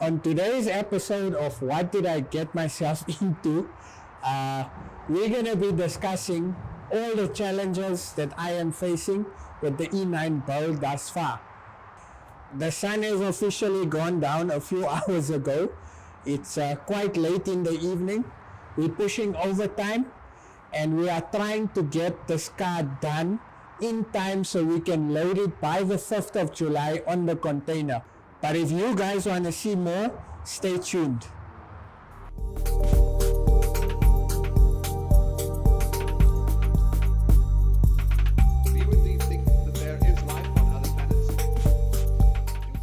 On today's episode of What Did I Get Myself Into, we're going to be discussing all the challenges that I am facing with the E9 build thus far. The sun has officially gone down a few hours ago. It's quite late in the evening. We're pushing overtime and we are trying to get this car done in time so we can load it by the 5th of July on the container. But if you guys want to see more, stay tuned.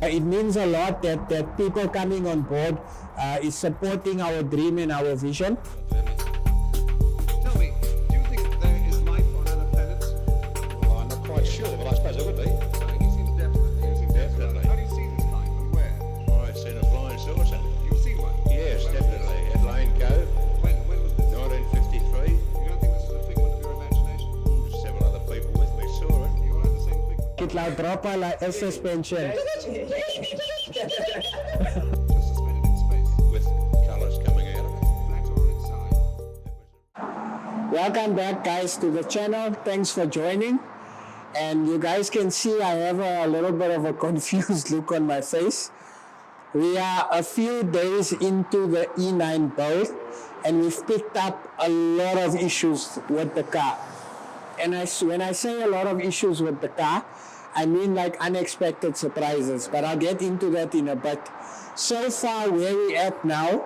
It means a lot that people coming on board is supporting our dream and our vision. Tell me, do you think there is life on other planets? Well, I'm not quite sure, but I suppose it would be. You seem definitely. How do you see this life and where? Oh, it's in a flying saucer. You've seen one? Yes, definitely. At Lane Cove, When was this? 1953. You don't think this is a figment of your imagination? Several other people with me saw it. You all had the same figment? It la dropa la suspension. Just suspended in space. With colours coming out of it. Flat or on its side? Welcome back, guys, to the channel. Thanks for joining. And you guys can see I have a little bit of a confused look on my face. We are a few days into the E9 build and we've picked up a lot of issues with the car. And when I say a lot of issues with the car, I mean like unexpected surprises, but I'll get into that in a bit. So far, where we're at now,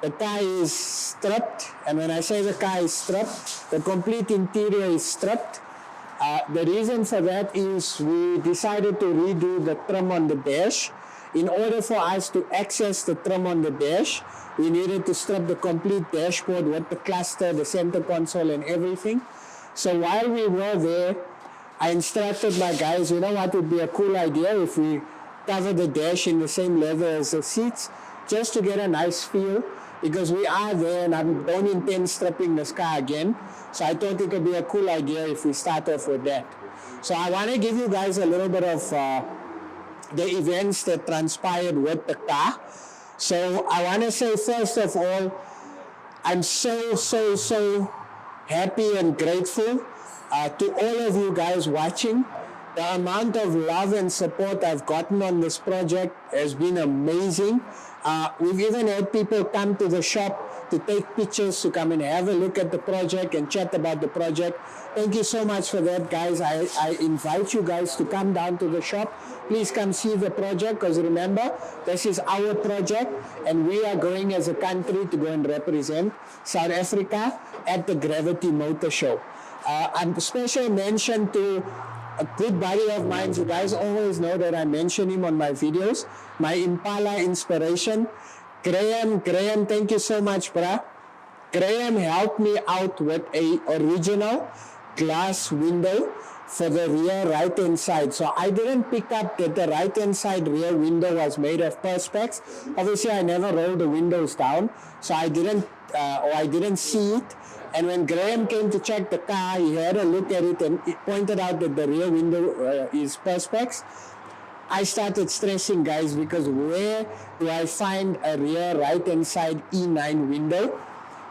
the car is stripped, and when I say the car is stripped, the complete interior is stripped. The reason for that is we decided to redo the trim on the dash. In order for us to access the trim on the dash, we needed to strip the complete dashboard with the cluster, the center console, and everything. So while we were there, I instructed my guys, you know what would be a cool idea if we cover the dash in the same leather as the seats, just to get a nice feel, because we are there and I don't intend stripping this car again. So I thought it would be a cool idea if we start off with that. So I want to give you guys a little bit of the events that transpired with the car. So I want to say, first of all, I'm so happy and grateful to all of you guys watching. The amount of love and support I've gotten on this project has been amazing. We've even had people come to the shop to take pictures, to come and have a look at the project and chat about the project. Thank you so much for that, guys. I invite you guys to come down to the shop. Please come see the project, because remember, this is our project and we are going as a country to go and represent South Africa at the Gravity Motor Show. A special mention to a good buddy of mine. You guys always know that I mention him on my videos. My Impala inspiration, Graham, thank you so much, bruh. Graham helped me out with a original glass window for the rear right-hand side. So I didn't pick up that the right-hand side rear window was made of perspex. Obviously, I never rolled the windows down, so I didn't see it. And when Graham came to check the car, he had a look at it and it pointed out that the rear window is perspex. I started stressing, guys, because where do I find a rear right-hand side E9 window?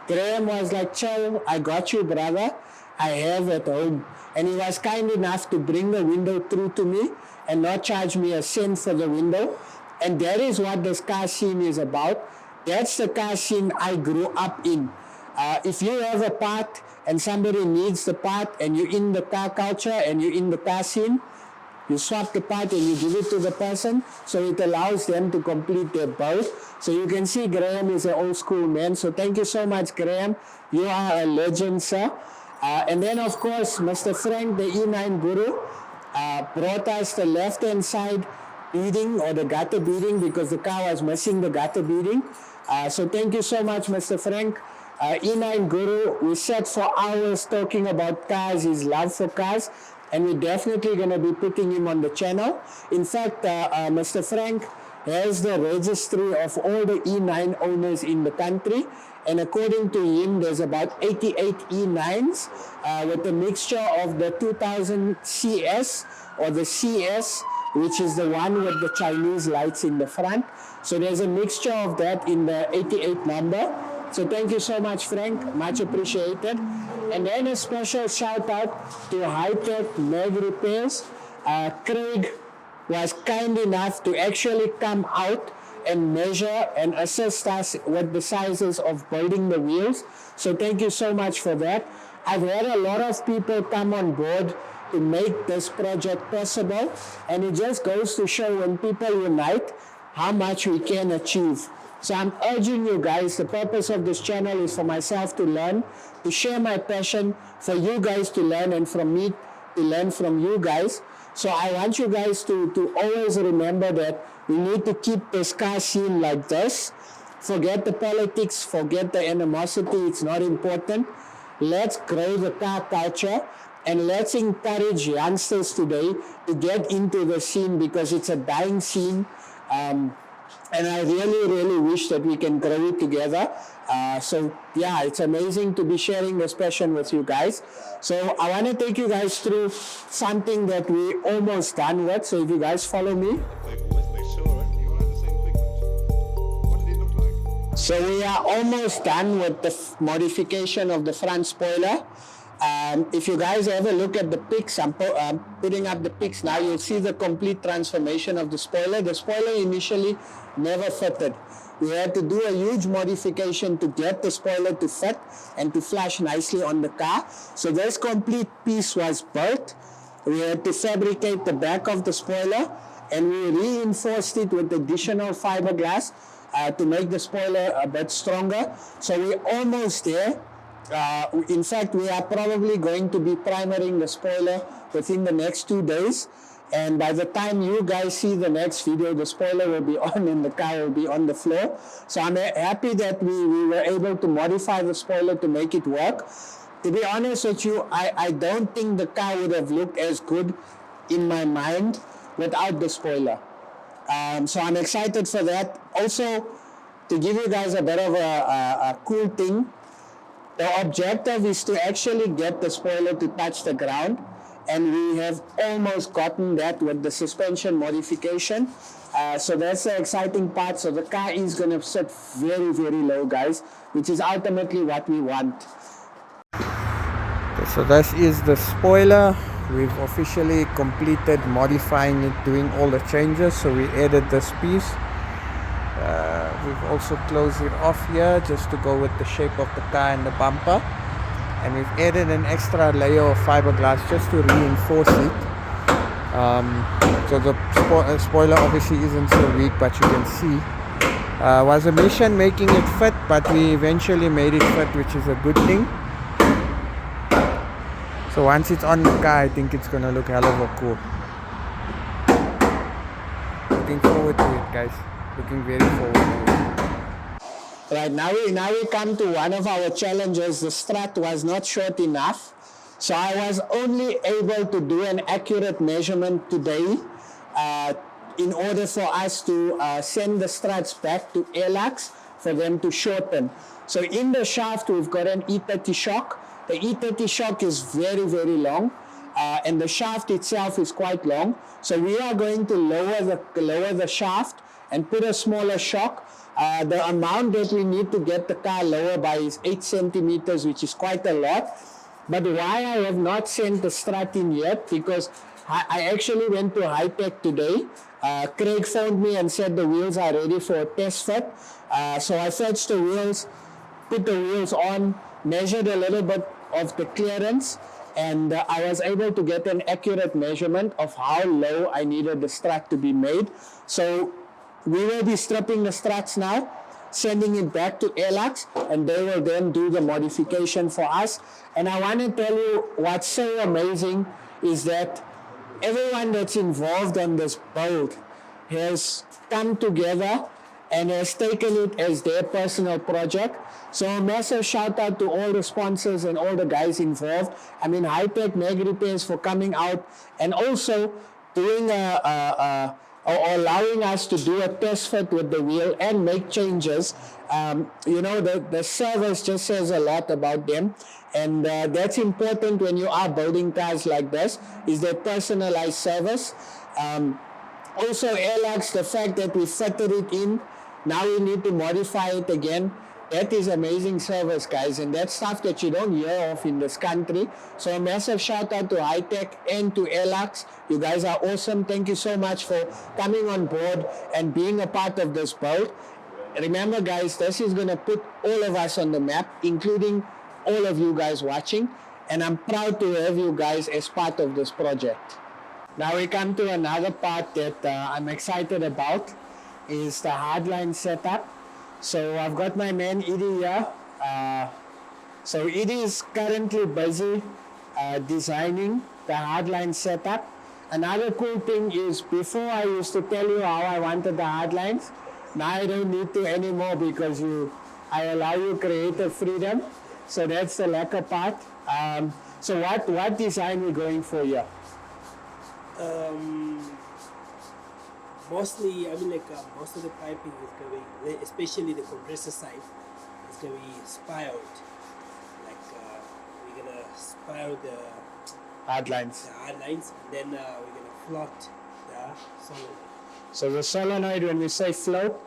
Graham was like, chill, I got you, brother. I have at home. And he was kind enough to bring the window through to me and not charge me a cent for the window. And that is what this car scene is about. That's the car scene I grew up in. If you have a part and somebody needs the part and you're in the car culture and you're in the car scene, you swap the part and you give it to the person, so it allows them to complete their build. So you can see Graham is an old school man. So thank you so much, Graham. You are a legend, sir. And then, of course, Mr. Frank, the E9 guru, brought us the left-hand side beading, or the gutter beading, because the car was missing the gutter beading. So thank you so much, Mr. Frank. E9 guru, we sat for hours talking about cars, his love for cars, and we're definitely going to be putting him on the channel. In fact, Mr. Frank has the registry of all the E9 owners in the country, and according to him, there's about 88 E9s with a mixture of the 2000 CS or the CS which is the one with the Chinese lights in the front. So there's a mixture of that in the 88 number. So thank you so much, Frank. Much appreciated. And then a special shout out to High Tech Mag Repairs. Craig was kind enough to actually come out and measure and assist us with the sizes of building the wheels. So thank you so much for that. I've had a lot of people come on board to make this project possible, and it just goes to show when people unite how much we can achieve. So I'm urging you guys, the purpose of this channel is for myself to learn, to share my passion, for you guys to learn, and from me to learn from you guys. So I want you guys to always remember that we need to keep this car scene like this. Forget the politics, forget the animosity, it's not important. Let's grow the car culture, and let's encourage youngsters today to get into the scene, because it's a dying scene. And I really, really wish that we can grow it together. So yeah, it's amazing to be sharing this passion with you guys. So I want to take you guys through something that we almost done with. So if you guys follow me. People with me saw it. You all had the same pigment. What did it look like? So we are almost done with the modification of the front spoiler. If you guys ever look at the pics, I'm putting up the pics now, you'll see the complete transformation of the spoiler. The spoiler initially never fitted. We had to do a huge modification to get the spoiler to fit and to flash nicely on the car. So this complete piece was built. We had to fabricate the back of the spoiler, and we reinforced it with additional fiberglass to make the spoiler a bit stronger. So we're almost there. In fact, we are probably going to be primering the spoiler within the next 2 days. And by the time you guys see the next video, the spoiler will be on and the car will be on the floor. So I'm happy that we were able to modify the spoiler to make it work. To be honest with you, I don't think the car would have looked as good in my mind without the spoiler. So I'm excited for that. Also, to give you guys a bit of a cool thing, the objective is to actually get the spoiler to touch the ground, and we have almost gotten that with the suspension modification. So that's the exciting part. So the car is going to sit very, very low, guys, which is ultimately what we want. So this is the spoiler. We've officially completed modifying it, doing all the changes. So we added this piece. We've also closed it off here just to go with the shape of the car and the bumper. And we've added an extra layer of fiberglass just to reinforce it. So the spoiler obviously isn't so weak, but you can see. Was a mission making it fit, but we eventually made it fit, which is a good thing. So once it's on the car, I think it's gonna look hell of a cool. Looking forward to it, guys. Looking very forward to it. Right, now we come to one of our challenges. The strut was not short enough. So I was only able to do an accurate measurement today in order for us to send the struts back to Airlux for them to shorten. So in the shaft, we've got an E30 shock. The E30 shock is very, very long. And the shaft itself is quite long. So we are going to lower the shaft and put a smaller shock. The amount that we need to get the car lower by is 8 centimeters, which is quite a lot. But why I have not sent the strut in yet, because I actually went to High Tech today. Craig phoned me and said the wheels are ready for a test fit. So I fetched the wheels, put the wheels on, measured a little bit of the clearance, and I was able to get an accurate measurement of how low I needed the strut to be made. So we will be stripping the struts now, sending it back to Airlux, and they will then do the modification for us. And I want to tell you what's so amazing is that everyone that's involved on this build has come together and has taken it as their personal project. So a massive shout out to all the sponsors and all the guys involved. I mean, High Tech Mag Repairs for coming out and also doing or allowing us to do a test fit with the wheel and make changes. You know, the service just says a lot about them. And that's important when you are building cars like this, is that personalized service. Also airlocks, the fact that we fitted it in, now we need to modify it again. That is amazing service, guys, and that's stuff that you don't hear of in this country. So a massive shout out to High Tech and to airlocks. You guys are awesome. Thank you so much for coming on board and being a part of this build. Remember, guys, this is going to put all of us on the map, including all of you guys watching, and I'm proud to have you guys as part of this project. Now we come to another part that I'm excited about, is the hardline setup. So I've got my man Edie here. So Edie is currently busy designing the hardline setup. Another cool thing is, before I used to tell you how I wanted the hardlines. Now I don't need to anymore because I allow you creative freedom. So that's the lacquer part. So what design we going for here? Mostly, most of the piping is going to be, especially the compressor side, is going to be spiraled. We're going to spiral the Hardlines. hardlines, and then we're going to float the solenoid. So the solenoid, when we say float,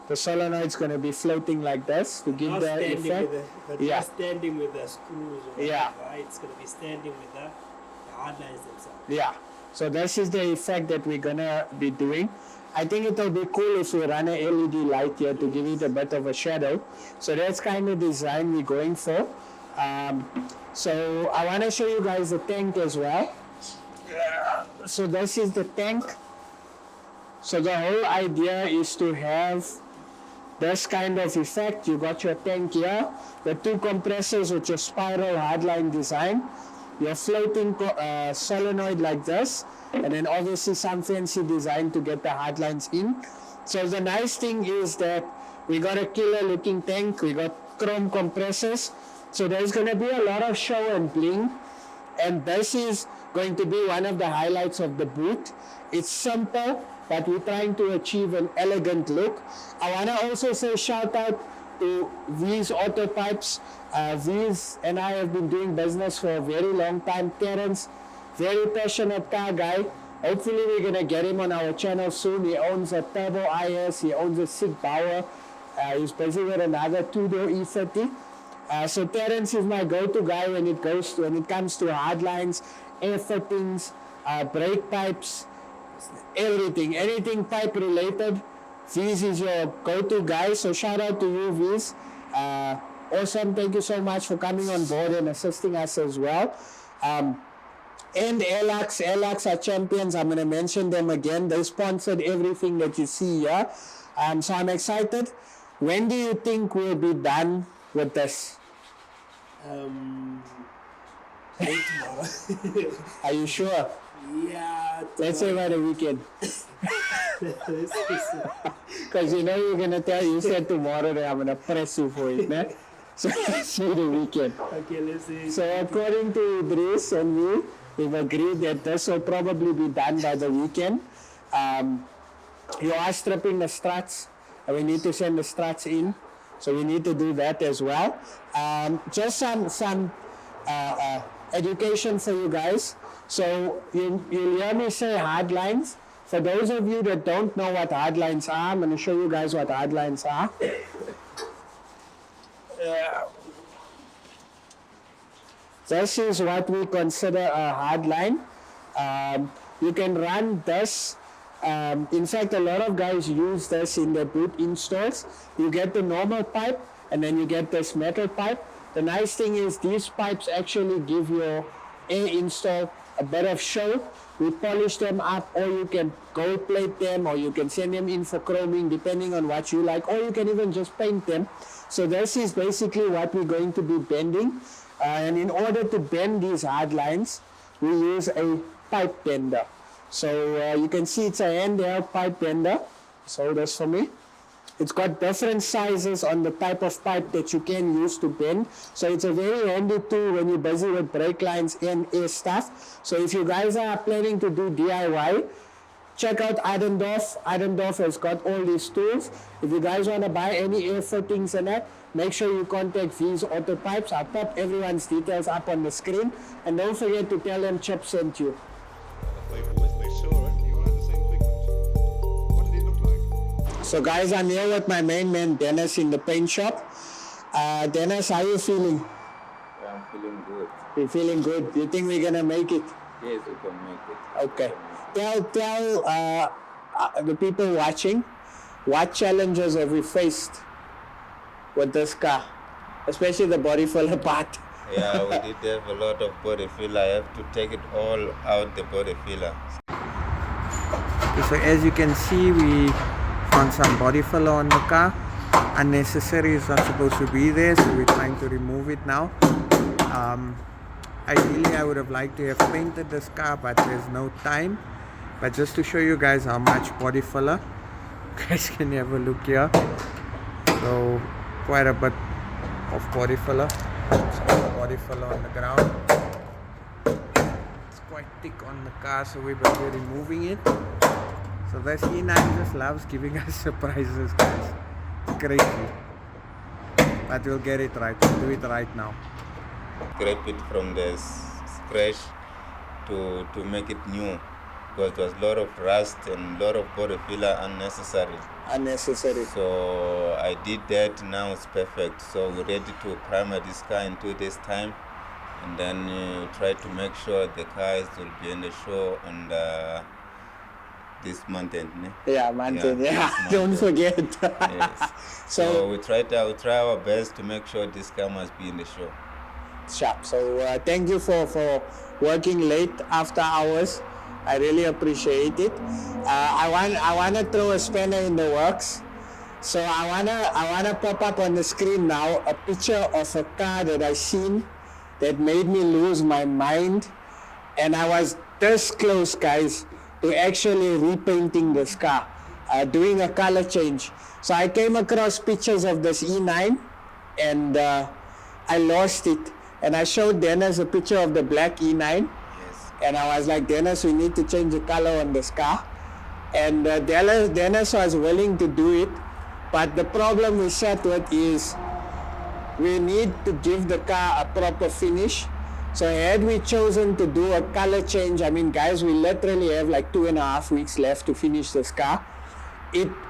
the solenoid's going to be floating like this to give Not the standing effect. with Yeah. not standing with the screws or Yeah. whatever. It's going to be standing with the hardlines themselves. Yeah. So this is the effect that we're going to be doing. I think it'll be cool if we run an LED light here to give it a bit of a shadow. So that's kind of design we're going for. So I want to show you guys the tank as well. So this is the tank. So the whole idea is to have this kind of effect. You got your tank here, the two compressors with your spiral hardline design, your floating solenoid like this, and then obviously some fancy design to get the hardlines in. So the nice thing is that we got a killer looking tank, we got chrome compressors, so there's going to be a lot of show and bling, and this is going to be one of the highlights of the booth. It's simple, but we're trying to achieve an elegant look. I want to also say shout out to V's Auto Pipes. V's and I have been doing business for a very long time. Terence, very passionate car guy. Hopefully we're going to get him on our channel soon. He owns a Turbo IS, he owns a Sig Bauer. He's busy with another two-door E30. So Terence is my go-to guy when it comes to hardlines, air fittings, brake pipes, everything, anything pipe related. Viz is your go-to guy, so shout out to you, Viz. Awesome, thank you so much for coming on board and assisting us as well. And Airlocks are champions. I'm going to mention them again. They sponsored everything that you see here. So I'm excited. When do you think we'll be done with this? Late tomorrow. Are you sure? Yeah. Let's say by the weekend. Because you know you're going to tell, you said tomorrow that I'm going to press you for it, man. So let's say the weekend. Okay, let's see. So according to Idris and me, we've agreed that this will probably be done by the weekend. You are stripping the struts, and we need to send the struts in. So we need to do that as well. Just some education for you guys. So you'll hear me say hardlines. For those of you that don't know what hardlines are, I'm going to show you guys what hardlines are. This is what we consider a hardline. You can run this. In fact, a lot of guys use this in their boot installs. You get the normal pipe, and then you get this metal pipe. The nice thing is these pipes actually give your air install a bit of show. We polish them up, or you can gold plate them, or you can send them in for chroming, depending on what you like, or you can even just paint them. So this is basically what we're going to be bending. And in order to bend these hard lines, we use a pipe bender. So you can see it's a handheld pipe bender. So that's for me. It's got different sizes on the type of pipe that you can use to bend. So it's a very handy tool when you're busy with brake lines and air stuff. So if you guys are planning to do DIY, check out Eidendorf. Eidendorf has got all these tools. If you guys want to buy any air fittings and that, make sure you contact V's Auto Pipes. I'll pop everyone's details up on the screen. And don't forget to tell them Chip sent you. The people with me saw it. You all had the same pigment. So guys, I'm here with my main man Dennis in the paint shop. Dennis, how are you feeling? I'm feeling good. You're feeling good. Do you think we're gonna make it? Yes, we can make it. Okay. Tell the people watching, what challenges have we faced with this car, especially the body filler part. Yeah, we did have a lot of body filler. I have to take it all out, the body filler. So as you can see, we found some body filler on the car. Unnecessary, it's not supposed to be there, so we're trying to remove it now. Ideally, I would have liked to have painted this car, but there's no time. But just to show you guys how much body filler, you guys can have a look here. So quite a bit of body filler. Some more body filler on the ground. It's quite thick on the car, so we're removing it. So this E9 just loves giving us surprises, guys. It's crazy. But we'll get it right. We'll do it right now. Scrape it from the scratch to make it new, because there was a lot of rust and a lot of body filler unnecessary. So I did that. Now it's perfect. So we're ready to primer this car in 2 days time, and then try to make sure the cars will be in the show on this month end. Yeah, mountain. Yeah. This Don't month forget. end. Yes. So we try our best to make sure this car must be in the show. Sharp. So thank you for working late after hours. I really appreciate it. I wanna throw a spanner in the works. So I wanna pop up on the screen now a picture of a car that I seen that made me lose my mind, and I was this close, guys, to actually repainting this car, doing a color change. So I came across pictures of this E9, and I lost it. And I showed Dennis a picture of the black E9. Yes. And I was like, Dennis, we need to change the color on this car. And Dennis was willing to do it. But the problem we sat with is we need to give the car a proper finish. So had we chosen to do a color change, I mean, guys, we literally have like 2.5 weeks left to finish this car.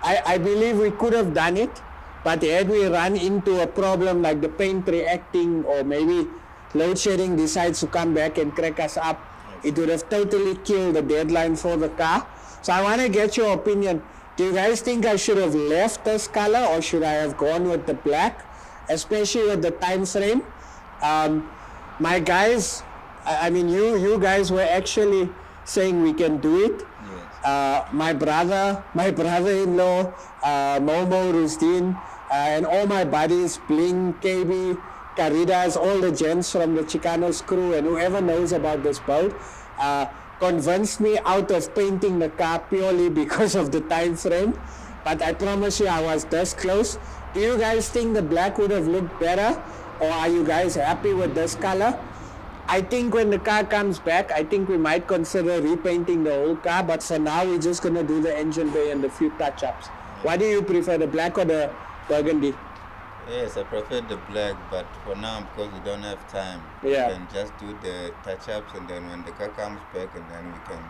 I believe we could have done it. But had we run into a problem like the paint reacting, or maybe load shedding decides to come back and crack us up, it would have totally killed the deadline for the car. So I want to get your opinion. Do you guys think I should have left this color, or should I have gone with the black, especially with the time frame? My guys, I mean, you guys were actually saying we can do it. Yes. My brother-in-law, Momo, Rusdin, and all my buddies, Bling, KB, Caridas, all the gents from the Chicanos crew, and whoever knows about this build, convinced me out of painting the car purely because of the time frame. But I promise you, I was this close. Do you guys think the black would have looked better, or are you guys happy with this color? I think when the car comes back, I think we might consider repainting the whole car, but for now we're just going to do the engine bay and a few touch-ups. What do you prefer, the black or the burgundy? Yes, I prefer the black, but for now, because we don't have time, Yeah. we can just do the touch-ups, and then when the car comes back, and then we can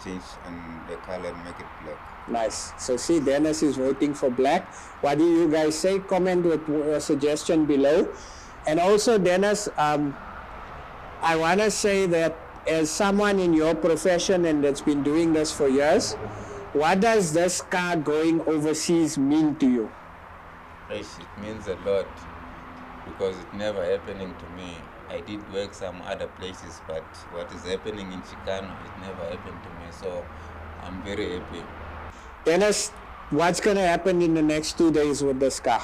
change and the color and make it black. Nice. So see, Dennis is voting for black. What do you guys say? Comment with a suggestion below. And also, Dennis, I want to say that as someone in your profession and that's been doing this for years, what does this car going overseas mean to you? It means a lot, because it never happening to me. I did work some other places, but what is happening in Chicano, it never happened to me. So I'm very happy. Dennis, what's going to happen in the next 2 days with this car?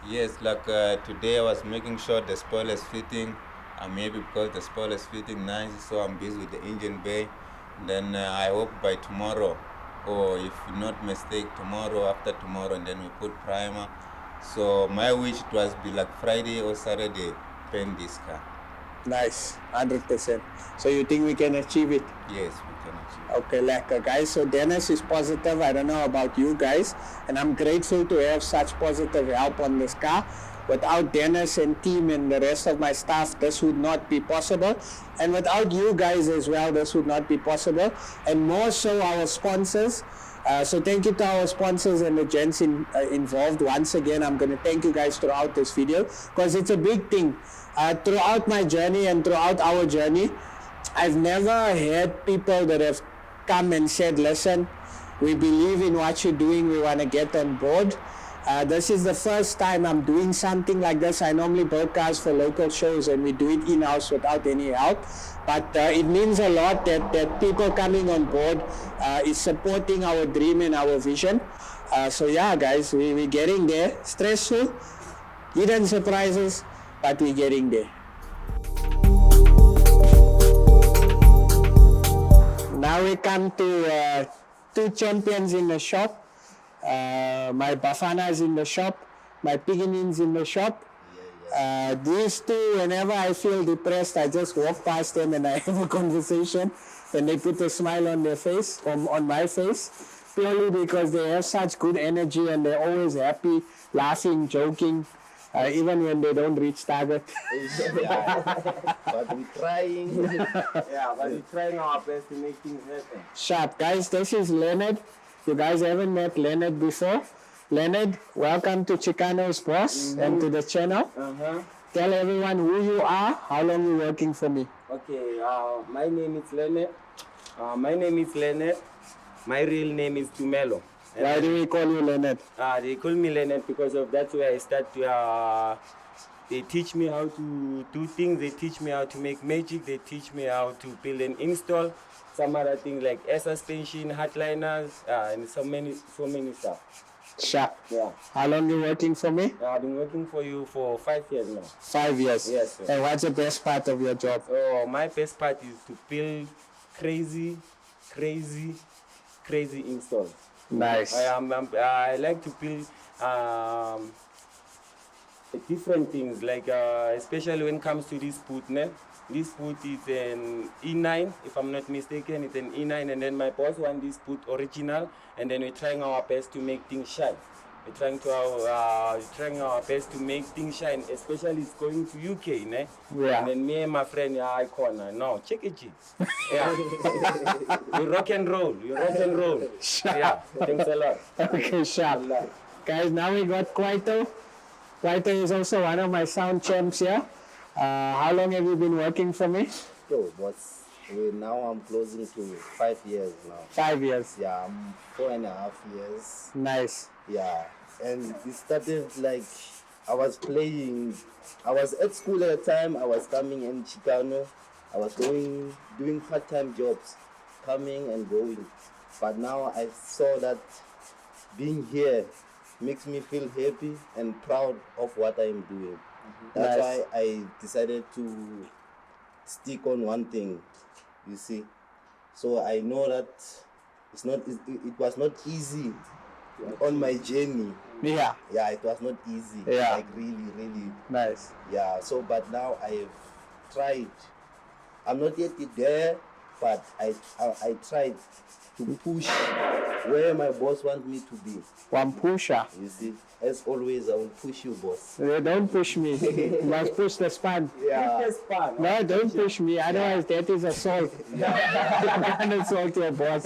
Yes, like today I was making sure the spoiler is fitting. I'm happy because the spoiler is fitting nice, so I'm busy with the engine bay. Then I hope by tomorrow, or if not mistake, tomorrow, after tomorrow, and then we put primer. So my wish it was be like Friday or Saturday, paint this car. Nice, 100%. So you think we can achieve it? Yes, we can achieve it. Okay, like guys, so Dennis is positive. I don't know about you guys, and I'm grateful to have such positive help on this car. Without Dennis and team and the rest of my staff, this would not be possible. And without you guys as well, this would not be possible. And more so our sponsors. So thank you to our sponsors and the gents involved. Once again, I'm going to thank you guys throughout this video because it's a big thing. Throughout my journey and throughout our journey, I've never had people that have come and said, listen, we believe in what you're doing, we want to get on board. This is the first time I'm doing something like this. I normally broadcast for local shows and we do it in-house without any help. But it means a lot that people coming on board is supporting our dream and our vision. So yeah, guys, we're getting there. Stressful, hidden surprises, but we're getting there. Now we come to 2 champions in the shop. My Bafana is in the shop, my Piganins in the shop. These two, whenever I feel depressed, I just walk past them and I have a conversation and they put a smile on their face, on my face, purely because they have such good energy and they're always happy, laughing, joking, even when they don't reach target. But we're trying. But we're trying our best to make things happen. Sharp. Guys, this is Leonard. You guys haven't met Leonard before. Leonard, welcome to Chicanos, boss, and to the channel. Tell everyone who you are, how long you working for me. Okay, my name is Leonard. My real name is Tumelo. Why do we call you Leonard? They call me Leonard because of that's where I start to. They teach me how to do things. They teach me how to make magic. They teach me how to build and install some other things like air suspension, hardliners, and so many stuff. Sharp. Yeah. How long you working for me? I've been working for you for 5 years now. 5 years. Yes, sir. And what's the best part of your job? Oh, my best part is to build crazy installs. Nice. I like to build different things, like especially when it comes to this boot. This boot is an E9, if I'm not mistaken. It's an E9, and then my boss wants this boot original, and then we're trying our best to make things shine. We're trying our best to make things shine, especially it's going to UK, ne? Yeah. And then me and my friend, Icon, no, check it, G. Yeah. You rock and roll. Yeah, thanks a lot. Okay, sharp. Guys, now we got Kwaito. Kwaito is also one of my sound champs here. How long have you been working for me? So, now I'm closing to 5 years now. 5 years. Yeah, I'm 4.5 years. Nice. Yeah, and it started like I was at school at the time. I was coming in Chicano. I was doing part-time jobs, coming and going. But now I saw that being here makes me feel happy and proud of what I'm doing. That's why I decided to stick on one thing, you see. So I know that it was not easy on my journey. Yeah. Yeah, it was not easy. Yeah. Like really. Nice. Yeah, so but now I've tried. I'm not yet there, but I tried to push where my boss wants me to be. One pusher. You see, as always, I will push you, boss. Don't push me. You must push the span. Yeah. No, don't push me. Otherwise, that is assault. You can't assault your boss.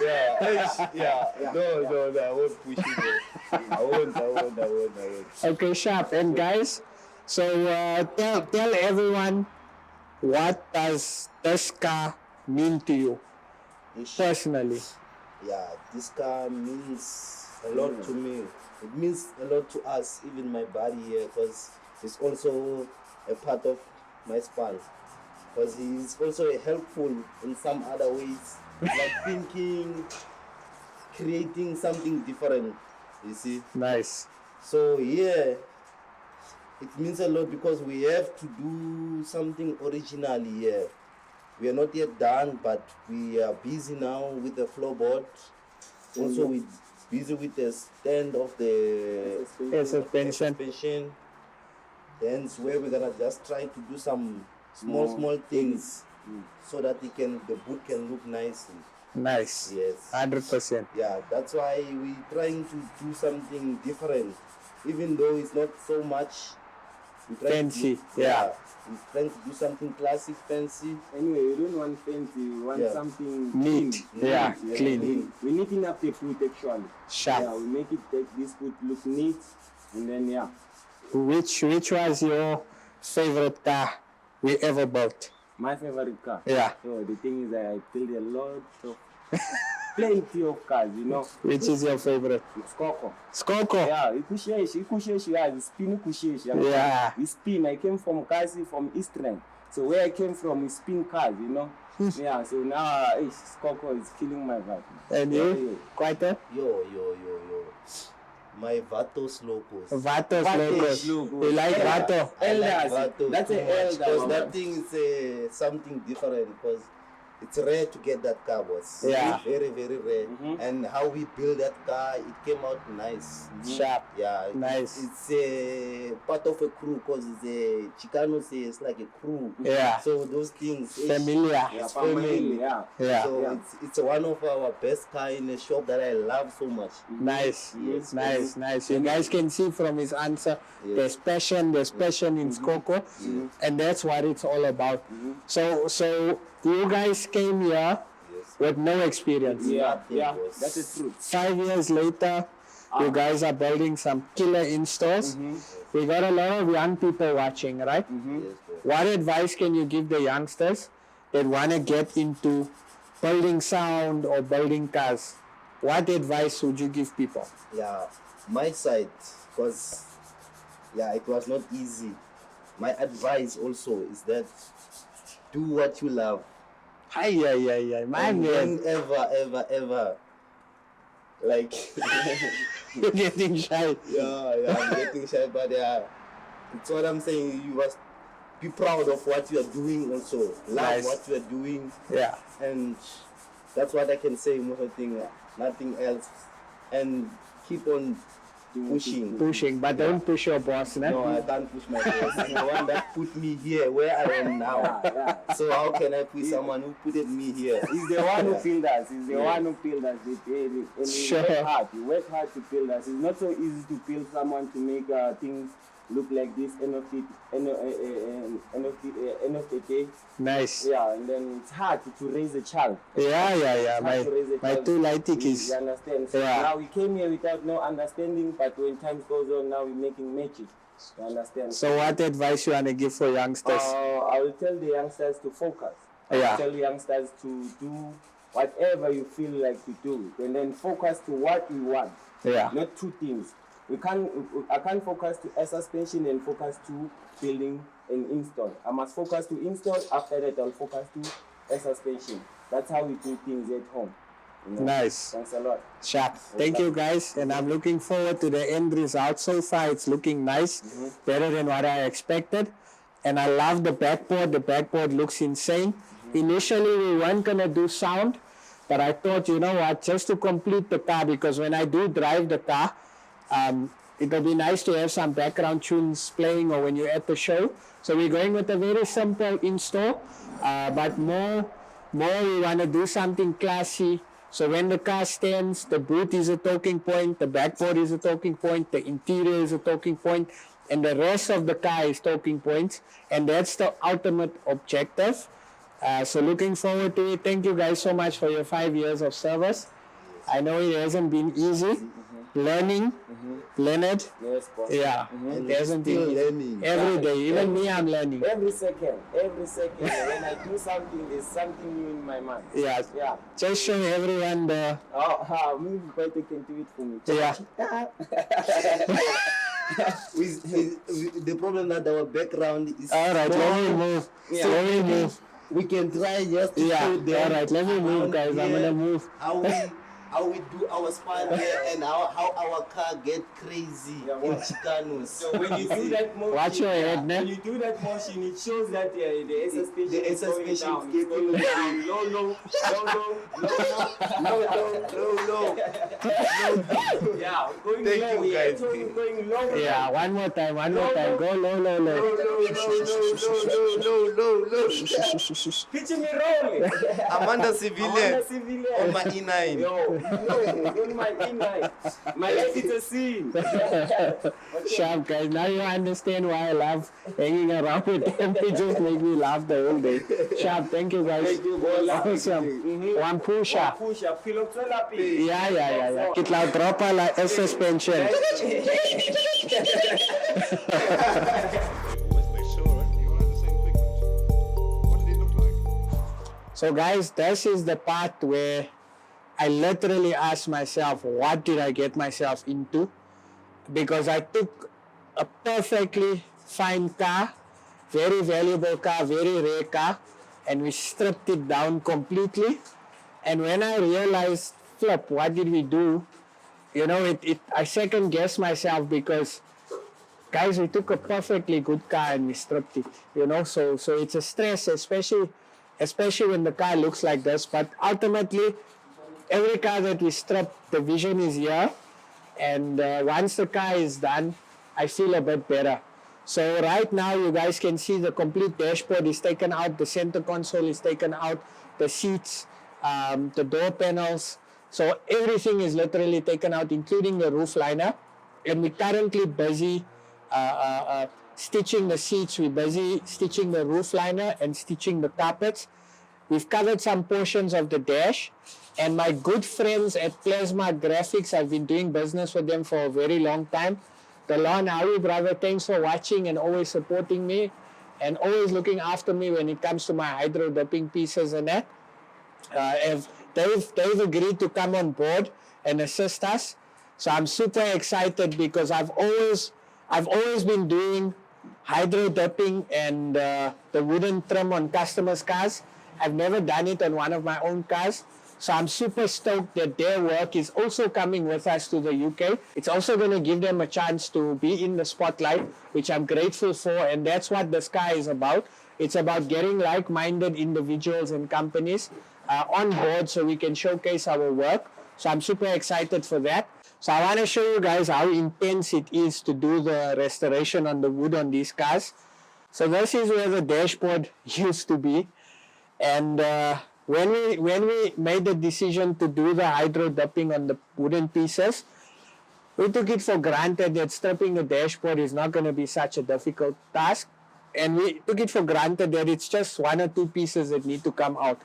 Yeah. No, I won't push you, boss. I won't. Okay, sharp. And guys, so tell everyone, what does this car mean to you personally? Yeah, this car means a lot to me. It means a lot to us, even my body here, because it's also a part of my spine. Because he's also helpful in some other ways, like thinking, creating something different, you see. Nice. So yeah, it means a lot because we have to do something originally here. We are not yet done, but we are busy now with the floorboard. Also, we're busy with the stand of the suspension. Then where we're gonna just try to do some small things so that the boot can look nice. Nice. Yes. 100%. Yeah, that's why we're trying to do something different. Even though it's not so much We're trying to Fancy, do- yeah. We're trying to do something classic, fancy. Anyway, we don't want fancy, we want Yeah. something Neat. clean. Yeah, clean. We're neating up the food actually. Sharp. Yeah, we make it take this food look neat, and then yeah. Which was your favorite car we ever built? My favorite car. Yeah. So the thing is that I build a lot of plenty of cars, you know. Which is your favorite? Skoko. Skoko. Yeah, ikusheshi, yeah, the spin ikusheshi. Yeah. We spin. I came from Kasi, from Eastern. So where I came from, we spin cars, you know. Yeah, so now Skoko is killing my vibe. And you? Quite a? Yo. My Vatos Locos. Vatos Vatos locos. locos. You like Yeah. Vato? I like Elders. Vatos That's too an much, elder, because man. that thing is something different, because it's rare to get that car, boss. Yeah. Very, very rare. And how we build that car, it came out nice. Sharp. Yeah. Nice. It's a part of a crew, because it's a Chicanos, it's like a crew. Yeah. So those things. Familiar. Yeah, It's family, family. yeah. Yeah. So Yeah. it's one of our best car in the shop that I love so much. Nice. Yes. Nice. You guys can see from his answer, Yes. there's passion in Skoko, and that's what it's all about. So you guys came here with no experience. Yeah, Nothing, yeah, boss. that's the truth. 5 years later, you guys are building some killer installs. We got a lot of young people watching, right? Yes, boss. What advice can you give the youngsters that want to get into building sound or building cars? What advice would you give people? Yeah, my side, because it was not easy. My advice also is that do what you love. Hi, my And man. don't ever, like, You're getting shy. I'm getting shy, but it's what I'm saying. You must be proud of what you are doing also. Love Nice. what you are doing, Yeah. and that's what I can say more thing, nothing else. And keep on pushing. But don't push your boss, né? No, I can't push my boss. He's the one that put me here where I am now. So how can I push someone who put me here? He's the one who built us. He's the one who built us. And he Sure. worked hard. He worked hard to build us. It's not so easy to build someone to make things look like this end of the day. Nice. Yeah, and then it's hard to raise a child. Yeah. It's hard to raise a My child. two light is. You understand? So Yeah. now we came here without no understanding, but when time goes on, now we're making magic. You understand? So what advice you want to give for youngsters? I will tell the youngsters to focus. I Yeah. will tell the youngsters to do whatever you feel like to do, and then focus to what we want. Yeah. Not two things. I can't focus to air suspension and focus to building and install. I must focus to install. After that, I'll focus to air suspension. That's how we do things at home. You know? Nice. Thanks a lot. Sharp. Thank you guys, and I'm looking forward to the end result. So far, it's looking nice, better than what I expected. And I love the backboard. The backboard looks insane. Initially, we weren't gonna do sound, but I thought, you know what, just to complete the car, because when I do drive the car, it'll be nice to have some background tunes playing or when you're at the show. So we're going with a very simple install, but more we want to do something classy. So when the car stands, the boot is a talking point, the backboard is a talking point, the interior is a talking point, and the rest of the car is talking points. And that's the ultimate objective. So looking forward to it. Thank you guys so much for your 5 years of service. I know it hasn't been easy. Learning, Leonard. Yes, boss. Yeah, And it hasn't still been learning. every day. Even me, I'm learning. Every second, when I do something, there's something new in my mind. Yeah, Yeah. just show everyone the. Me quite can do it for me. Yeah, With the problem that our background is. all right. Let me move. Yeah. Let me move. We can try just to Yeah, show all them right. Let me move, around guys. I'm here gonna move. how we do our span here and how our car get crazy Yeah, in well. Chicanos. So when you do that motion, Watch your head, when man. you do that motion, it shows that the SSP The is going SSP down. is It's going getting down. Low. No. Yeah, going Thank low. you, guys. So we're going low. Yeah, one more time. Go low. No. Picture me rolling. Amanda Amanda Civilian Civilian. on my E9. Yo, Don't mind inline. My life is a scene. Sharp, guys. Now you understand why I love hanging around with them. They just make me laugh the whole day. Sharp, thank you, guys. Thank you, boss. Awesome. One push-up. Push up, feel up, feel up. Yeah. Kitla dropa la suspension. People with me saw it. You all had the same pigment. What did it look like? So guys, this is the part where I literally asked myself, what did I get myself into? Because I took a perfectly fine car, very valuable car, very rare car, and we stripped it down completely. And when I realized, flip, what did we do? You know, I second guessed myself because, guys, we took a perfectly good car and we stripped it. You know, so it's a stress, especially when the car looks like this. But ultimately, every car that we strip, the vision is here. And once the car is done, I feel a bit better. So right now, you guys can see the complete dashboard is taken out. The center console is taken out. The seats, the door panels. So everything is literally taken out, including the roof liner. And we're currently busy stitching the seats. We're busy stitching the roof liner and stitching the carpets. We've covered some portions of the dash. And my good friends at Plasma Graphics, I've been doing business with them for a very long time. Delon, how are you, brother? Thanks for watching and always supporting me and always looking after me when it comes to my hydro dipping pieces and that. They've agreed to come on board and assist us. So I'm super excited because I've always been doing hydro dipping and the wooden trim on customers' cars. I've never done it on one of my own cars. So I'm super stoked that their work is also coming with us to the UK. It's also going to give them a chance to be in the spotlight, which I'm grateful for. And that's what the Sky is about. It's about getting like-minded individuals and companies on board so we can showcase our work. So I'm super excited for that. So I want to show you guys how intense it is to do the restoration on the wood on these cars. So this is where the dashboard used to be. And when we made the decision to do the hydro dipping on the wooden pieces, we took it for granted that stripping the dashboard is not going to be such a difficult task. And we took it for granted that it's just one or two pieces that need to come out.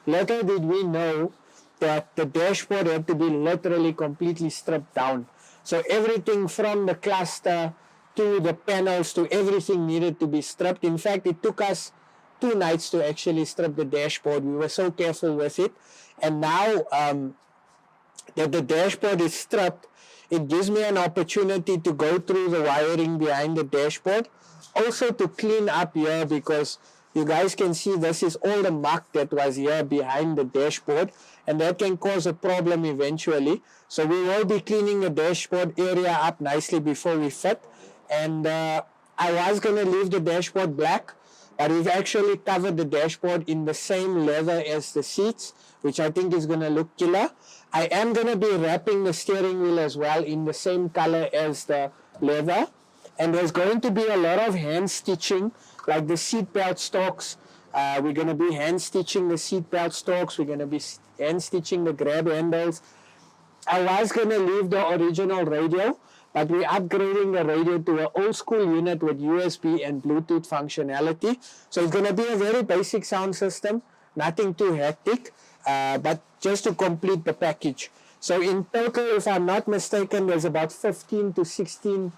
Little did we know that the dashboard had to be literally completely stripped down. So everything from the cluster to the panels to everything needed to be stripped. In fact, it took us 2 nights to actually strip the dashboard. We were so careful with it. And now that the dashboard is stripped, it gives me an opportunity to go through the wiring behind the dashboard. Also to clean up here, because you guys can see this is all the muck that was here behind the dashboard, and that can cause a problem eventually. So we will be cleaning the dashboard area up nicely before we fit. And I was going to leave the dashboard black, but we've actually covered the dashboard in the same leather as the seats, which I think is going to look killer. I am going to be wrapping the steering wheel as well in the same color as the leather. And there's going to be a lot of hand stitching, like the seat belt stalks. We're going to be hand stitching the seat belt stalks. We're going to be hand stitching the grab handles. I was going to leave the original radio, but we're upgrading the radio to an old school unit with USB and Bluetooth functionality. So it's going to be a very basic sound system, nothing too hectic, but just to complete the package. So in total, if I'm not mistaken, there's about 15 to 16,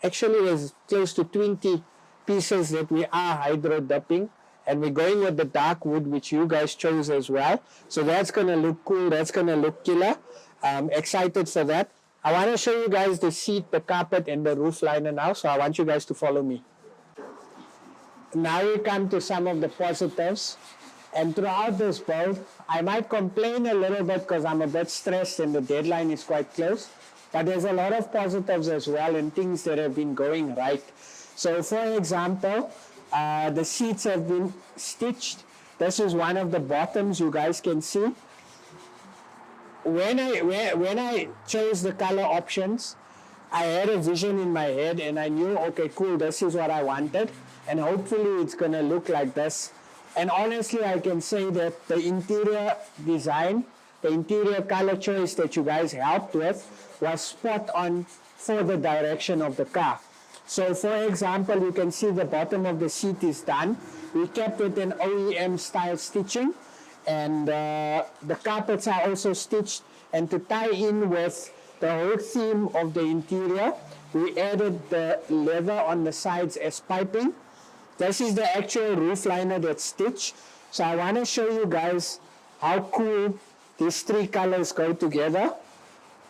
actually there's close to 20 pieces that we are hydro dipping. And we're going with the dark wood, which you guys chose as well. So that's going to look cool. That's going to look killer. Excited for that. I want to show you guys the seat, the carpet, and the roof liner now. So I want you guys to follow me. Now we come to some of the positives. And throughout this build, I might complain a little bit because I'm a bit stressed and the deadline is quite close. But there's a lot of positives as well and things that have been going right. So for example, the seats have been stitched. This is one of the bottoms you guys can see. When I chose the color options, I had a vision in my head and I knew, okay, cool, this is what I wanted. And hopefully it's going to look like this. And honestly, I can say that the interior design the interior color choice that you guys helped with was spot on for the direction of the car. So for example, you can see the bottom of the seat is done. We kept it in OEM style stitching, and the carpets are also stitched. And to tie in with the whole theme of the interior, we added the leather on the sides as piping. This is the actual roof liner that's stitched. So I want to show you guys how cool these three colors go together.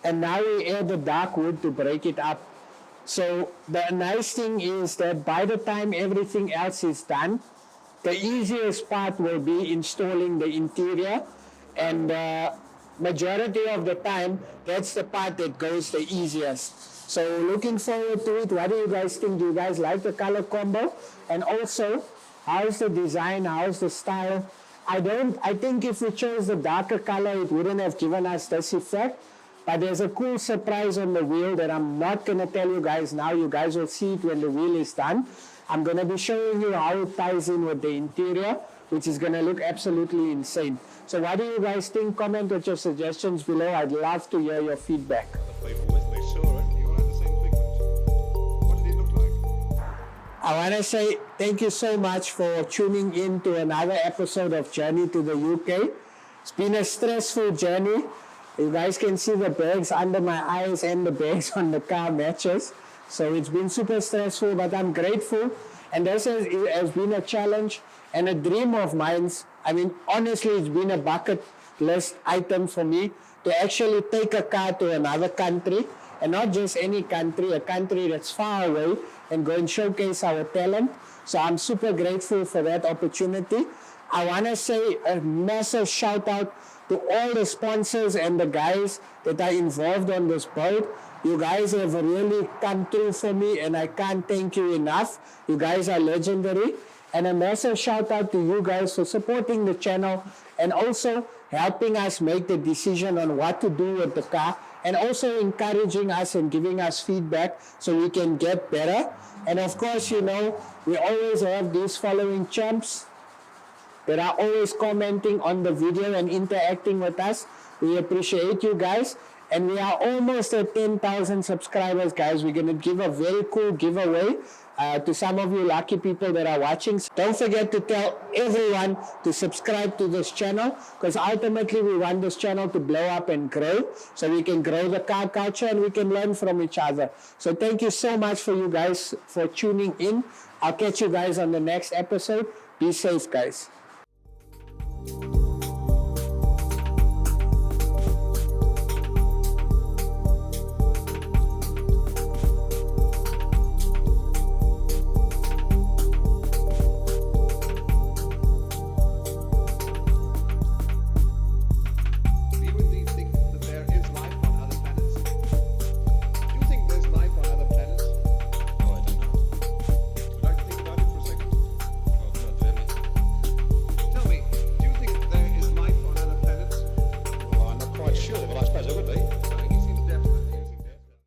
And now we add the dark wood to break it up. So the nice thing is that by the time everything else is done, the easiest part will be installing the interior, and majority of the time, that's the part that goes the easiest. So looking forward to it. What do you guys think? Do you guys like the color combo? And also, how's the design? How's the style? I think if we chose the darker color, it wouldn't have given us this effect. But there's a cool surprise on the wheel that I'm not going to tell you guys now. You guys will see it when the wheel is done. I'm going to be showing you how it ties in with the interior, which is going to look absolutely insane. So what do you guys think? Comment with your suggestions below. I'd love to hear your feedback. They saw it. You all had the same pigment. What did it look like? I want to say thank you so much for tuning in to another episode of Journey to the UK. It's been a stressful journey. You guys can see the bags under my eyes and the bags on the car matches. So it's been super stressful, but I'm grateful. And this has been a challenge and a dream of mine. I mean, honestly, it's been a bucket list item for me to actually take a car to another country, and not just any country, a country that's far away, and go and showcase our talent. So I'm super grateful for that opportunity. I want to say a massive shout out to all the sponsors and the guys that are involved on this boat. You guys have really come through for me, and I can't thank you enough. You guys are legendary. And a massive shout out to you guys for supporting the channel and also helping us make the decision on what to do with the car, and also encouraging us and giving us feedback so we can get better. And of course, you know, we always have these following champs that are always commenting on the video and interacting with us. We appreciate you guys. And we are almost at 10,000 subscribers, guys. We're going to give a very cool giveaway to some of you lucky people that are watching. Don't forget to tell everyone to subscribe to this channel, because ultimately we want this channel to blow up and grow, so we can grow the car culture and we can learn from each other. So thank you so much for you guys for tuning in. I'll catch you guys on the next episode. Be safe, guys.